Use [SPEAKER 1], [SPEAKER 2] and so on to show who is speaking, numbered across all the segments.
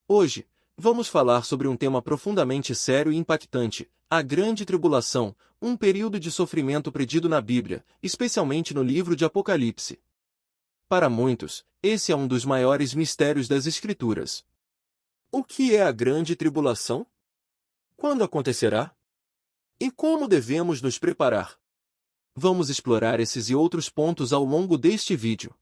[SPEAKER 1] Hoje, vamos falar sobre um tema profundamente sério e impactante, a Grande Tribulação, um período de sofrimento predido na Bíblia, especialmente no livro de Apocalipse. Para muitos, esse é um dos maiores mistérios das Escrituras. O que é a Grande Tribulação? Quando acontecerá? E como devemos nos preparar? Vamos explorar esses e outros pontos ao longo deste vídeo.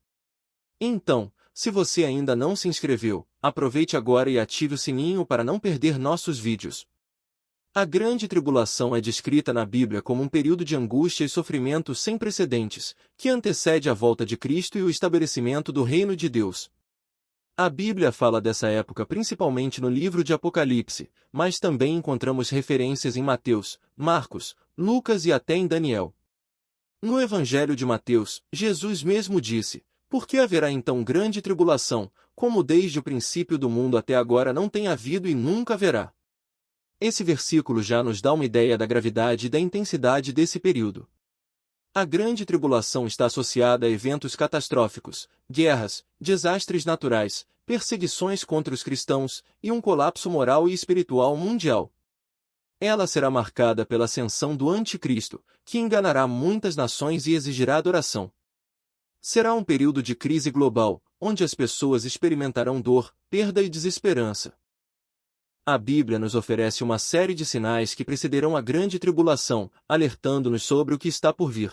[SPEAKER 1] Então, se você ainda não se inscreveu, aproveite agora e ative o sininho para não perder nossos vídeos. A Grande Tribulação é descrita na Bíblia como um período de angústia e sofrimento sem precedentes, que antecede a volta de Cristo e o estabelecimento do Reino de Deus. A Bíblia fala dessa época principalmente no livro de Apocalipse, mas também encontramos referências em Mateus, Marcos, Lucas e até em Daniel. No Evangelho de Mateus, Jesus mesmo disse: "Por que haverá então grande tribulação, como desde o princípio do mundo até agora não tem havido e nunca haverá?" Esse versículo já nos dá uma ideia da gravidade e da intensidade desse período. A grande tribulação está associada a eventos catastróficos, guerras, desastres naturais, perseguições contra os cristãos e um colapso moral e espiritual mundial. Ela será marcada pela ascensão do Anticristo, que enganará muitas nações e exigirá adoração. Será um período de crise global, onde as pessoas experimentarão dor, perda e desesperança. A Bíblia nos oferece uma série de sinais que precederão a grande tribulação, alertando-nos sobre o que está por vir.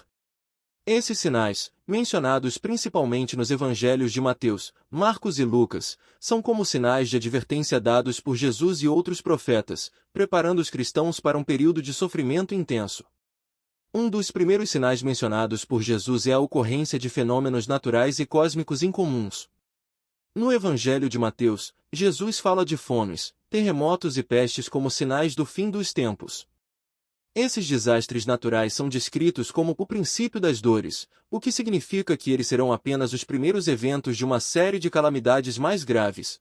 [SPEAKER 1] Esses sinais, mencionados principalmente nos evangelhos de Mateus, Marcos e Lucas, são como sinais de advertência dados por Jesus e outros profetas, preparando os cristãos para um período de sofrimento intenso. Um dos primeiros sinais mencionados por Jesus é a ocorrência de fenômenos naturais e cósmicos incomuns. No Evangelho de Mateus, Jesus fala de fomes, terremotos e pestes como sinais do fim dos tempos. Esses desastres naturais são descritos como o princípio das dores, o que significa que eles serão apenas os primeiros eventos de uma série de calamidades mais graves.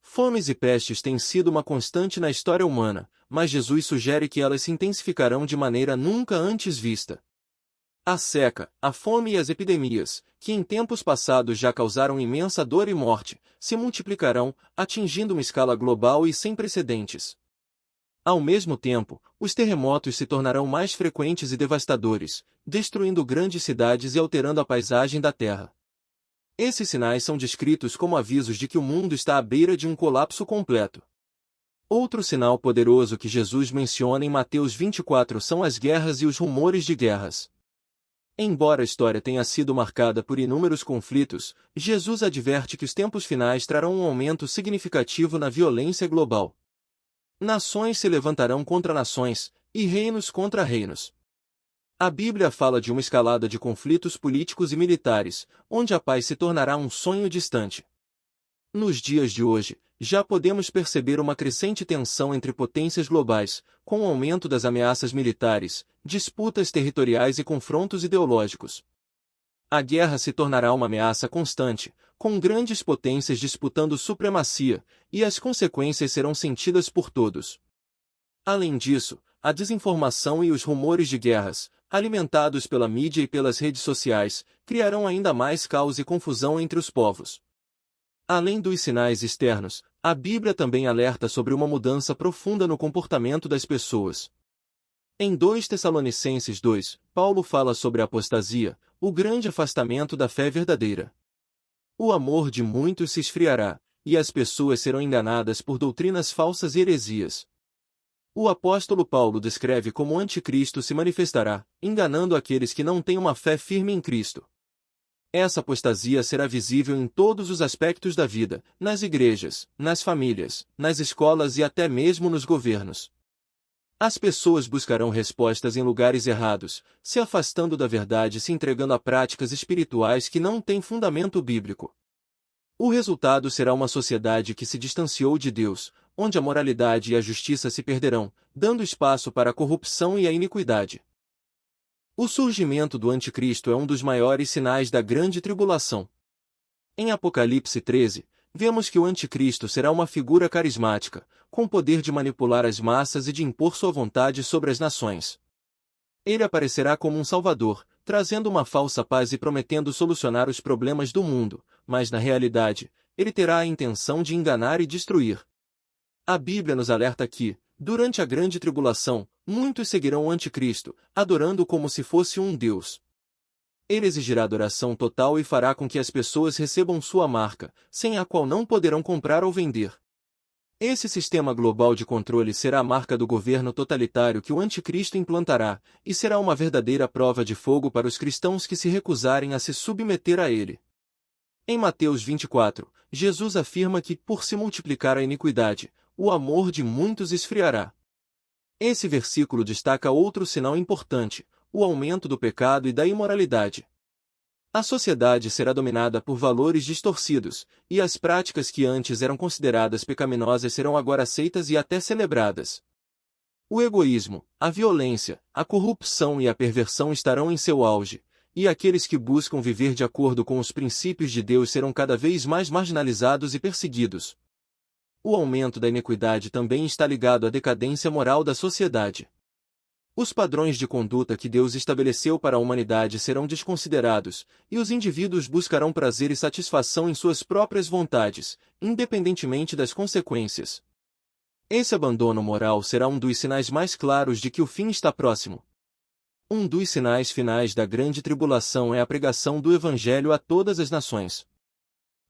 [SPEAKER 1] Fomes e pestes têm sido uma constante na história humana, mas Jesus sugere que elas se intensificarão de maneira nunca antes vista. A seca, a fome e as epidemias, que em tempos passados já causaram imensa dor e morte, se multiplicarão, atingindo uma escala global e sem precedentes. Ao mesmo tempo, os terremotos se tornarão mais frequentes e devastadores, destruindo grandes cidades e alterando a paisagem da Terra. Esses sinais são descritos como avisos de que o mundo está à beira de um colapso completo. Outro sinal poderoso que Jesus menciona em Mateus 24 são as guerras e os rumores de guerras. Embora a história tenha sido marcada por inúmeros conflitos, Jesus adverte que os tempos finais trarão um aumento significativo na violência global. Nações se levantarão contra nações, e reinos contra reinos. A Bíblia fala de uma escalada de conflitos políticos e militares, onde a paz se tornará um sonho distante. Nos dias de hoje, já podemos perceber uma crescente tensão entre potências globais, com o aumento das ameaças militares, disputas territoriais e confrontos ideológicos. A guerra se tornará uma ameaça constante, com grandes potências disputando supremacia, e as consequências serão sentidas por todos. Além disso, a desinformação e os rumores de guerras, alimentados pela mídia e pelas redes sociais, criarão ainda mais caos e confusão entre os povos. Além dos sinais externos, a Bíblia também alerta sobre uma mudança profunda no comportamento das pessoas. Em 2 Tessalonicenses 2, Paulo fala sobre a apostasia, o grande afastamento da fé verdadeira. O amor de muitos se esfriará, e as pessoas serão enganadas por doutrinas falsas e heresias. O apóstolo Paulo descreve como o anticristo se manifestará, enganando aqueles que não têm uma fé firme em Cristo. Essa apostasia será visível em todos os aspectos da vida, nas igrejas, nas famílias, nas escolas e até mesmo nos governos. As pessoas buscarão respostas em lugares errados, se afastando da verdade e se entregando a práticas espirituais que não têm fundamento bíblico. O resultado será uma sociedade que se distanciou de Deus, onde a moralidade e a justiça se perderão, dando espaço para a corrupção e a iniquidade. O surgimento do Anticristo é um dos maiores sinais da grande tribulação. Em Apocalipse 13, vemos que o Anticristo será uma figura carismática, com poder de manipular as massas e de impor sua vontade sobre as nações. Ele aparecerá como um salvador, trazendo uma falsa paz e prometendo solucionar os problemas do mundo, mas na realidade, ele terá a intenção de enganar e destruir. A Bíblia nos alerta que, durante a grande tribulação, muitos seguirão o anticristo, adorando como se fosse um deus. Ele exigirá adoração total e fará com que as pessoas recebam sua marca, sem a qual não poderão comprar ou vender. Esse sistema global de controle será a marca do governo totalitário que o anticristo implantará, e será uma verdadeira prova de fogo para os cristãos que se recusarem a se submeter a ele. Em Mateus 24, Jesus afirma que, por se multiplicar a iniquidade, o amor de muitos esfriará. Esse versículo destaca outro sinal importante, o aumento do pecado e da imoralidade. A sociedade será dominada por valores distorcidos, e as práticas que antes eram consideradas pecaminosas serão agora aceitas e até celebradas. O egoísmo, a violência, a corrupção e a perversão estarão em seu auge, e aqueles que buscam viver de acordo com os princípios de Deus serão cada vez mais marginalizados e perseguidos. O aumento da iniquidade também está ligado à decadência moral da sociedade. Os padrões de conduta que Deus estabeleceu para a humanidade serão desconsiderados, e os indivíduos buscarão prazer e satisfação em suas próprias vontades, independentemente das consequências. Esse abandono moral será um dos sinais mais claros de que o fim está próximo. Um dos sinais finais da grande tribulação é a pregação do Evangelho a todas as nações.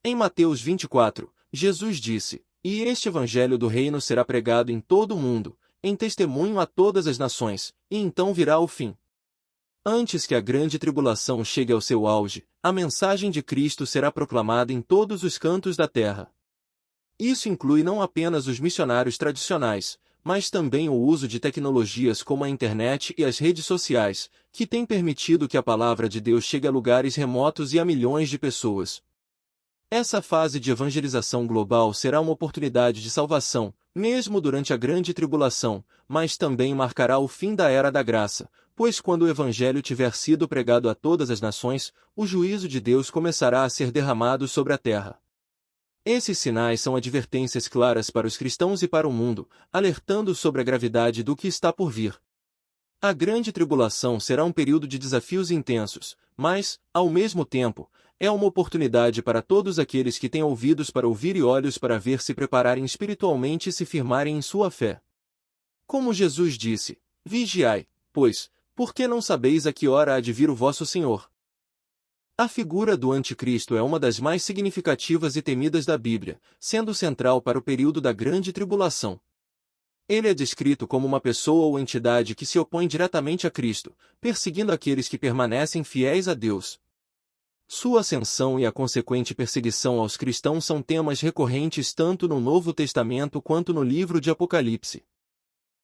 [SPEAKER 1] Em Mateus 24, Jesus disse: "E este Evangelho do reino será pregado em todo o mundo, em testemunho a todas as nações, e então virá o fim." Antes que a grande tribulação chegue ao seu auge, a mensagem de Cristo será proclamada em todos os cantos da terra. Isso inclui não apenas os missionários tradicionais, mas também o uso de tecnologias como a internet e as redes sociais, que têm permitido que a palavra de Deus chegue a lugares remotos e a milhões de pessoas. Essa fase de evangelização global será uma oportunidade de salvação, mesmo durante a grande tribulação, mas também marcará o fim da era da graça, pois quando o Evangelho tiver sido pregado a todas as nações, o juízo de Deus começará a ser derramado sobre a terra. Esses sinais são advertências claras para os cristãos e para o mundo, alertando sobre a gravidade do que está por vir. A grande tribulação será um período de desafios intensos, mas, ao mesmo tempo, é uma oportunidade para todos aqueles que têm ouvidos para ouvir e olhos para ver se prepararem espiritualmente e se firmarem em sua fé. Como Jesus disse: "Vigiai, pois, porque não sabeis a que hora há de vir o vosso Senhor." A figura do anticristo é uma das mais significativas e temidas da Bíblia, sendo central para o período da grande tribulação. Ele é descrito como uma pessoa ou entidade que se opõe diretamente a Cristo, perseguindo aqueles que permanecem fiéis a Deus. Sua ascensão e a consequente perseguição aos cristãos são temas recorrentes tanto no Novo Testamento quanto no livro de Apocalipse.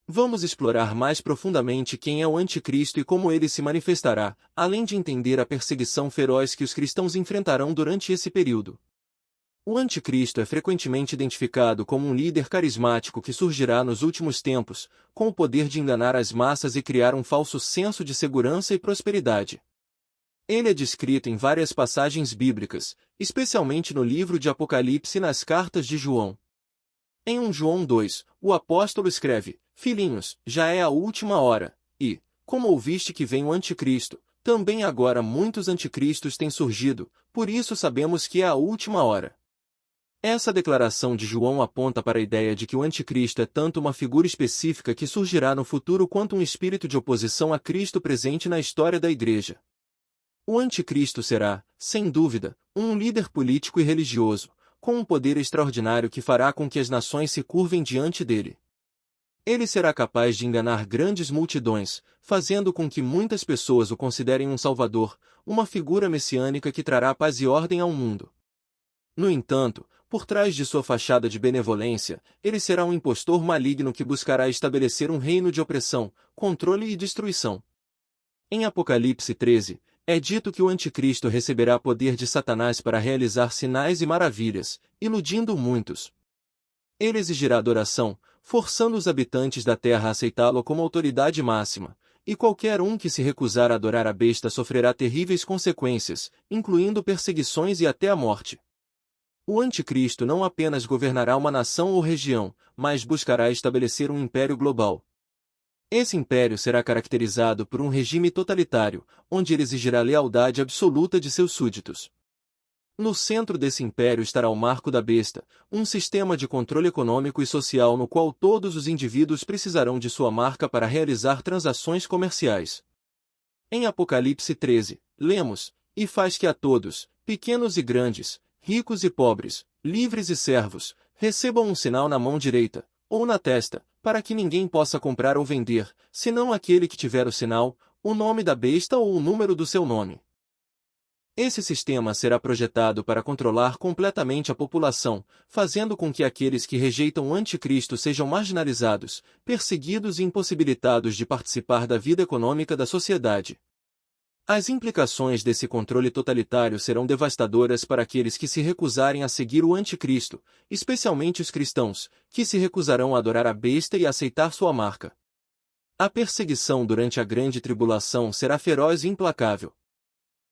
[SPEAKER 1] Vamos explorar mais profundamente quem é o anticristo e como ele se manifestará, além de entender a perseguição feroz que os cristãos enfrentarão durante esse período. O anticristo é frequentemente identificado como um líder carismático que surgirá nos últimos tempos, com o poder de enganar as massas e criar um falso senso de segurança e prosperidade. Ele é descrito em várias passagens bíblicas, especialmente no livro de Apocalipse e nas cartas de João. Em 1 João 2, o apóstolo escreve: "Filhinhos, já é a última hora, e, como ouviste que vem o anticristo, também agora muitos anticristos têm surgido, por isso sabemos que é a última hora." Essa declaração de João aponta para a ideia de que o anticristo é tanto uma figura específica que surgirá no futuro quanto um espírito de oposição a Cristo presente na história da Igreja. O anticristo será, sem dúvida, um líder político e religioso, com um poder extraordinário que fará com que as nações se curvem diante dele. Ele será capaz de enganar grandes multidões, fazendo com que muitas pessoas o considerem um salvador, uma figura messiânica que trará paz e ordem ao mundo. No entanto, por trás de sua fachada de benevolência, ele será um impostor maligno que buscará estabelecer um reino de opressão, controle e destruição. Em Apocalipse 13, é dito que o anticristo receberá poder de Satanás para realizar sinais e maravilhas, iludindo muitos. Ele exigirá adoração, forçando os habitantes da terra a aceitá-lo como autoridade máxima, e qualquer um que se recusar a adorar a besta sofrerá terríveis consequências, incluindo perseguições e até a morte. O anticristo não apenas governará uma nação ou região, mas buscará estabelecer um império global. Esse império será caracterizado por um regime totalitário, onde ele exigirá lealdade absoluta de seus súditos. No centro desse império estará o marco da besta, um sistema de controle econômico e social no qual todos os indivíduos precisarão de sua marca para realizar transações comerciais. Em Apocalipse 13, lemos: "E faz que a todos, pequenos e grandes, ricos e pobres, livres e servos, recebam um sinal na mão direita, ou na testa, para que ninguém possa comprar ou vender, senão aquele que tiver o sinal, o nome da besta ou o número do seu nome." Esse sistema será projetado para controlar completamente a população, fazendo com que aqueles que rejeitam o anticristo sejam marginalizados, perseguidos e impossibilitados de participar da vida econômica da sociedade. As implicações desse controle totalitário serão devastadoras para aqueles que se recusarem a seguir o anticristo, especialmente os cristãos, que se recusarão a adorar a besta e a aceitar sua marca. A perseguição durante a grande tribulação será feroz e implacável.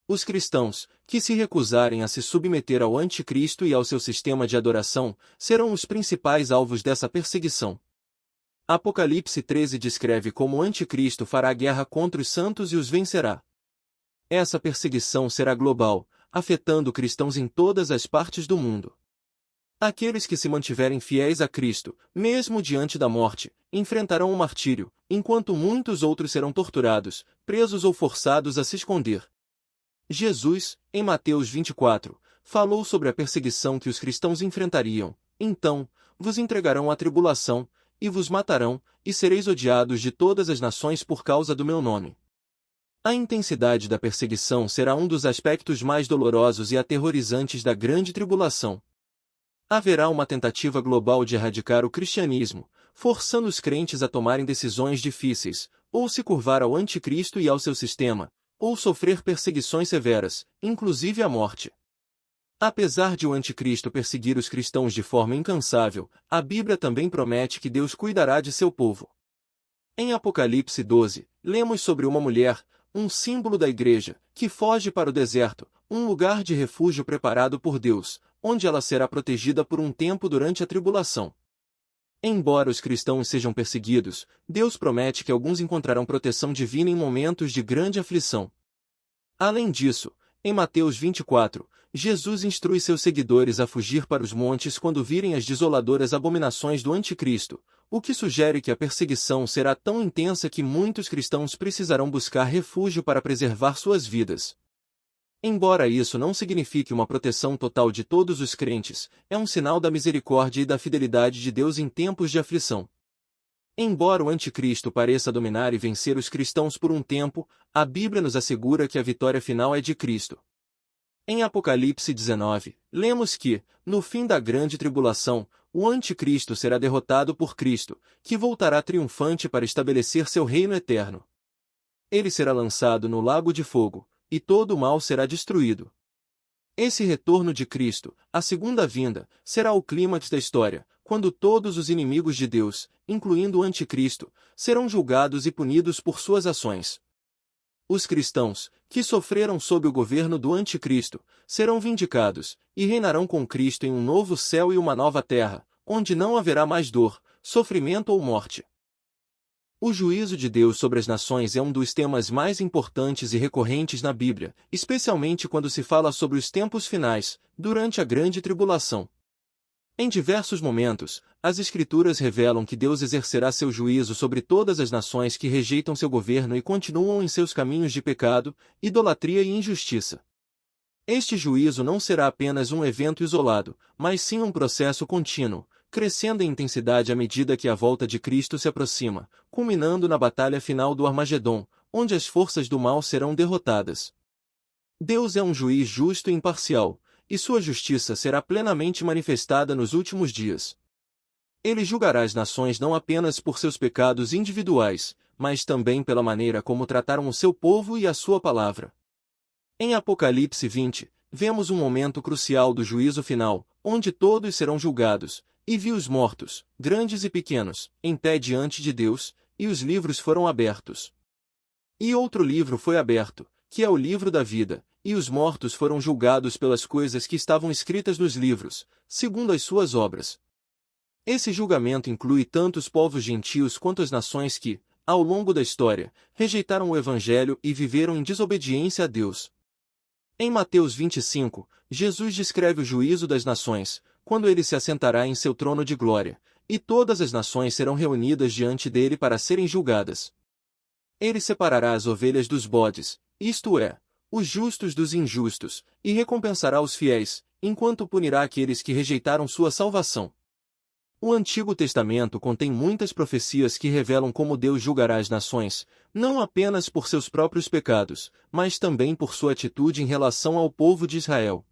[SPEAKER 1] Os cristãos, que se recusarem a se submeter ao anticristo e ao seu sistema de adoração, serão os principais alvos dessa perseguição. Apocalipse 13 descreve como o anticristo fará guerra contra os santos e os vencerá. Essa perseguição será global, afetando cristãos em todas as partes do mundo. Aqueles que se mantiverem fiéis a Cristo, mesmo diante da morte, enfrentarão o martírio, enquanto muitos outros serão torturados, presos ou forçados a se esconder. Jesus, em Mateus 24, falou sobre a perseguição que os cristãos enfrentariam. "Então, vos entregarão à tribulação, e vos matarão, e sereis odiados de todas as nações por causa do meu nome." A intensidade da perseguição será um dos aspectos mais dolorosos e aterrorizantes da grande tribulação. Haverá uma tentativa global de erradicar o cristianismo, forçando os crentes a tomarem decisões difíceis, ou se curvar ao anticristo e ao seu sistema, ou sofrer perseguições severas, inclusive a morte. Apesar de o anticristo perseguir os cristãos de forma incansável, a Bíblia também promete que Deus cuidará de seu povo. Em Apocalipse 12, lemos sobre uma mulher, um símbolo da igreja, que foge para o deserto, um lugar de refúgio preparado por Deus, onde ela será protegida por um tempo durante a tribulação. Embora os cristãos sejam perseguidos, Deus promete que alguns encontrarão proteção divina em momentos de grande aflição. Além disso, em Mateus 24, Jesus instrui seus seguidores a fugir para os montes quando virem as desoladoras abominações do anticristo, o que sugere que a perseguição será tão intensa que muitos cristãos precisarão buscar refúgio para preservar suas vidas. Embora isso não signifique uma proteção total de todos os crentes, é um sinal da misericórdia e da fidelidade de Deus em tempos de aflição. Embora o anticristo pareça dominar e vencer os cristãos por um tempo, a Bíblia nos assegura que a vitória final é de Cristo. Em Apocalipse 19, lemos que, no fim da grande tribulação, o anticristo será derrotado por Cristo, que voltará triunfante para estabelecer seu reino eterno. Ele será lançado no lago de fogo, e todo o mal será destruído. Esse retorno de Cristo, a segunda vinda, será o clímax da história, quando todos os inimigos de Deus, incluindo o anticristo, serão julgados e punidos por suas ações. Os cristãos, que sofreram sob o governo do anticristo, serão vindicados, e reinarão com Cristo em um novo céu e uma nova terra, onde não haverá mais dor, sofrimento ou morte. O juízo de Deus sobre as nações é um dos temas mais importantes e recorrentes na Bíblia, especialmente quando se fala sobre os tempos finais, durante a grande tribulação. Em diversos momentos, as Escrituras revelam que Deus exercerá seu juízo sobre todas as nações que rejeitam seu governo e continuam em seus caminhos de pecado, idolatria e injustiça. Este juízo não será apenas um evento isolado, mas sim um processo contínuo, crescendo em intensidade à medida que a volta de Cristo se aproxima, culminando na batalha final do Armagedom, onde as forças do mal serão derrotadas. Deus é um juiz justo e imparcial, e sua justiça será plenamente manifestada nos últimos dias. Ele julgará as nações não apenas por seus pecados individuais, mas também pela maneira como trataram o seu povo e a sua palavra. Em Apocalipse 20, vemos um momento crucial do juízo final, onde todos serão julgados, e vi os mortos, grandes e pequenos, em pé diante de Deus, e os livros foram abertos. E outro livro foi aberto, que é o livro da vida, e os mortos foram julgados pelas coisas que estavam escritas nos livros, segundo as suas obras. Esse julgamento inclui tanto os povos gentios quanto as nações que, ao longo da história, rejeitaram o Evangelho e viveram em desobediência a Deus. Em Mateus 25, Jesus descreve o juízo das nações, quando ele se assentará em seu trono de glória, e todas as nações serão reunidas diante dele para serem julgadas. Ele separará as ovelhas dos bodes, isto é, os justos dos injustos, e recompensará os fiéis, enquanto punirá aqueles que rejeitaram sua salvação. O Antigo Testamento contém muitas profecias que revelam como Deus julgará as nações, não apenas por seus próprios pecados, mas também por sua atitude em relação ao povo de Israel.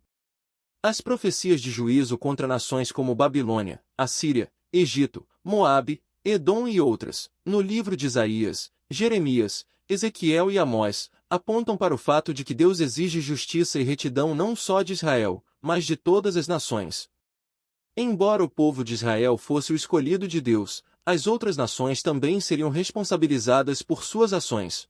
[SPEAKER 1] As profecias de juízo contra nações como Babilônia, Assíria, Egito, Moabe, Edom e outras, no livro de Isaías, Jeremias, Ezequiel e Amós, apontam para o fato de que Deus exige justiça e retidão não só de Israel, mas de todas as nações. Embora o povo de Israel fosse o escolhido de Deus, as outras nações também seriam responsabilizadas por suas ações.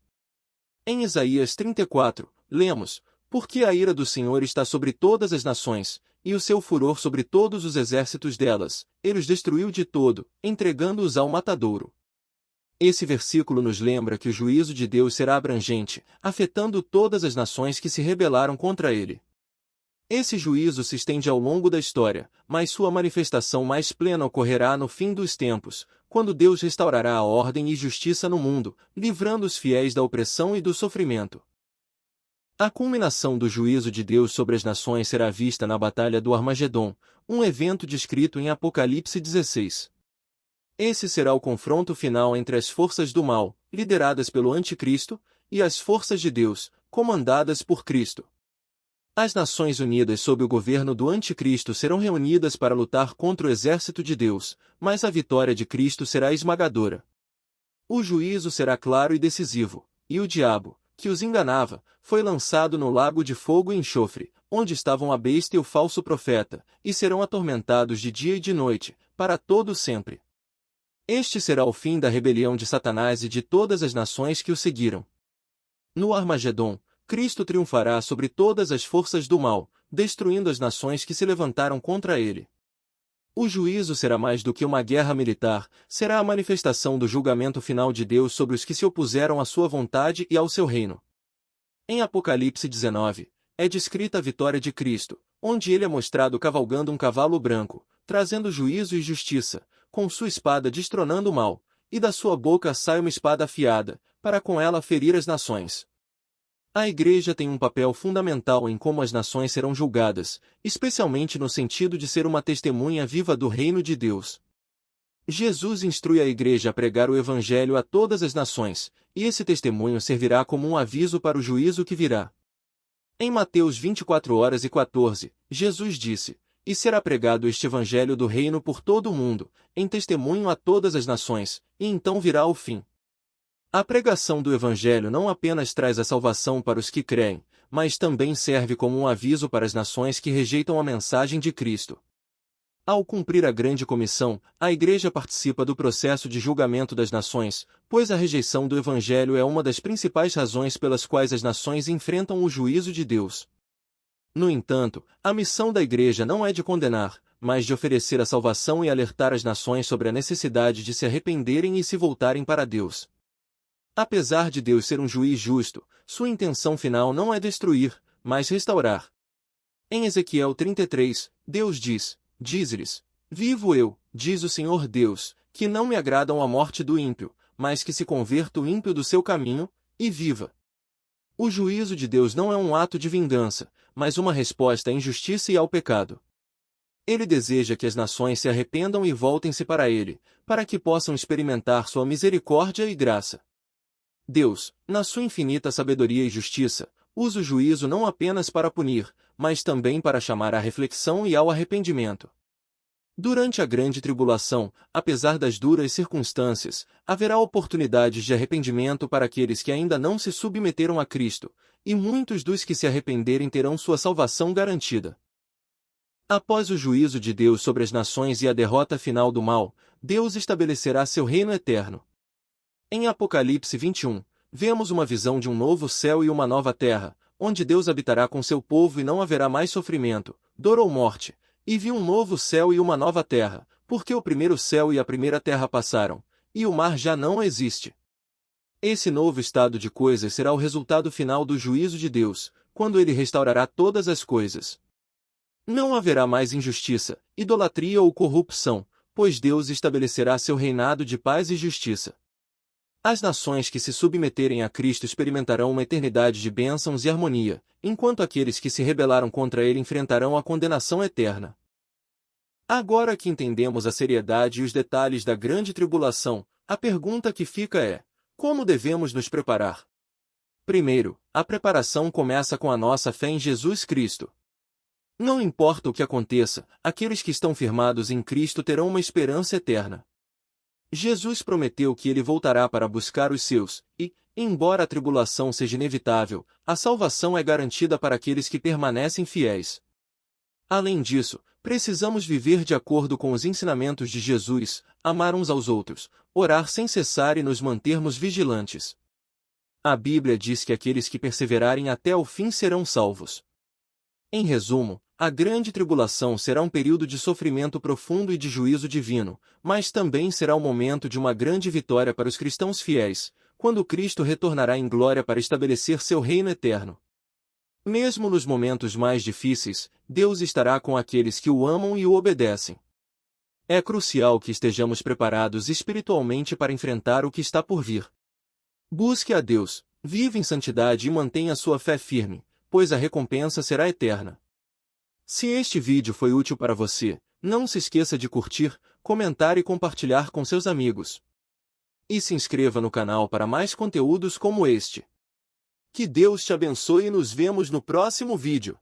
[SPEAKER 1] Em Isaías 34, lemos: Porque a ira do Senhor está sobre todas as nações, e o seu furor sobre todos os exércitos delas, ele os destruiu de todo, entregando-os ao matadouro. Esse versículo nos lembra que o juízo de Deus será abrangente, afetando todas as nações que se rebelaram contra ele. Esse juízo se estende ao longo da história, mas sua manifestação mais plena ocorrerá no fim dos tempos, quando Deus restaurará a ordem e justiça no mundo, livrando os fiéis da opressão e do sofrimento. A culminação do juízo de Deus sobre as nações será vista na Batalha do Armagedom, um evento descrito em Apocalipse 16. Esse será o confronto final entre as forças do mal, lideradas pelo Anticristo, e as forças de Deus, comandadas por Cristo. As Nações Unidas sob o governo do Anticristo serão reunidas para lutar contra o exército de Deus, mas a vitória de Cristo será esmagadora. O juízo será claro e decisivo, e o diabo, que os enganava, foi lançado no lago de fogo e enxofre, onde estavam a besta e o falso profeta, e serão atormentados de dia e de noite, para todo sempre. Este será o fim da rebelião de Satanás e de todas as nações que o seguiram. No Armagedom, Cristo triunfará sobre todas as forças do mal, destruindo as nações que se levantaram contra ele. O juízo será mais do que uma guerra militar, será a manifestação do julgamento final de Deus sobre os que se opuseram à sua vontade e ao seu reino. Em Apocalipse 19, é descrita a vitória de Cristo, onde ele é mostrado cavalgando um cavalo branco, trazendo juízo e justiça, com sua espada destronando o mal, e da sua boca sai uma espada afiada, para com ela ferir as nações. A Igreja tem um papel fundamental em como as nações serão julgadas, especialmente no sentido de ser uma testemunha viva do reino de Deus. Jesus instrui a Igreja a pregar o Evangelho a todas as nações, e esse testemunho servirá como um aviso para o juízo que virá. Em Mateus 24:14, Jesus disse: E será pregado este Evangelho do reino por todo o mundo, em testemunho a todas as nações, e então virá o fim. A pregação do Evangelho não apenas traz a salvação para os que creem, mas também serve como um aviso para as nações que rejeitam a mensagem de Cristo. Ao cumprir a grande comissão, a Igreja participa do processo de julgamento das nações, pois a rejeição do Evangelho é uma das principais razões pelas quais as nações enfrentam o juízo de Deus. No entanto, a missão da Igreja não é de condenar, mas de oferecer a salvação e alertar as nações sobre a necessidade de se arrependerem e se voltarem para Deus. Apesar de Deus ser um juiz justo, sua intenção final não é destruir, mas restaurar. Em Ezequiel 33, Deus diz: Dize-lhes: Vivo eu, diz o Senhor Deus, que não me agradam a morte do ímpio, mas que se converta o ímpio do seu caminho, e viva. O juízo de Deus não é um ato de vingança, mas uma resposta à injustiça e ao pecado. Ele deseja que as nações se arrependam e voltem-se para ele, para que possam experimentar sua misericórdia e graça. Deus, na sua infinita sabedoria e justiça, usa o juízo não apenas para punir, mas também para chamar à reflexão e ao arrependimento. Durante a grande tribulação, apesar das duras circunstâncias, haverá oportunidades de arrependimento para aqueles que ainda não se submeteram a Cristo, e muitos dos que se arrependerem terão sua salvação garantida. Após o juízo de Deus sobre as nações e a derrota final do mal, Deus estabelecerá seu reino eterno. Em Apocalipse 21, vemos uma visão de um novo céu e uma nova terra, onde Deus habitará com seu povo e não haverá mais sofrimento, dor ou morte, e vi um novo céu e uma nova terra, porque o primeiro céu e a primeira terra passaram, e o mar já não existe. Esse novo estado de coisas será o resultado final do juízo de Deus, quando ele restaurará todas as coisas. Não haverá mais injustiça, idolatria ou corrupção, pois Deus estabelecerá seu reinado de paz e justiça. As nações que se submeterem a Cristo experimentarão uma eternidade de bênçãos e harmonia, enquanto aqueles que se rebelaram contra ele enfrentarão a condenação eterna. Agora que entendemos a seriedade e os detalhes da grande tribulação, a pergunta que fica é: como devemos nos preparar? Primeiro, a preparação começa com a nossa fé em Jesus Cristo. Não importa o que aconteça, aqueles que estão firmados em Cristo terão uma esperança eterna. Jesus prometeu que ele voltará para buscar os seus, e, embora a tribulação seja inevitável, a salvação é garantida para aqueles que permanecem fiéis. Além disso, precisamos viver de acordo com os ensinamentos de Jesus, amar uns aos outros, orar sem cessar e nos mantermos vigilantes. A Bíblia diz que aqueles que perseverarem até o fim serão salvos. Em resumo, a grande tribulação será um período de sofrimento profundo e de juízo divino, mas também será o momento de uma grande vitória para os cristãos fiéis, quando Cristo retornará em glória para estabelecer seu reino eterno. Mesmo nos momentos mais difíceis, Deus estará com aqueles que o amam e o obedecem. É crucial que estejamos preparados espiritualmente para enfrentar o que está por vir. Busque a Deus, viva em santidade e mantenha sua fé firme, pois a recompensa será eterna. Se este vídeo foi útil para você, não se esqueça de curtir, comentar e compartilhar com seus amigos. E se inscreva no canal para mais conteúdos como este. Que Deus te abençoe e nos vemos no próximo vídeo.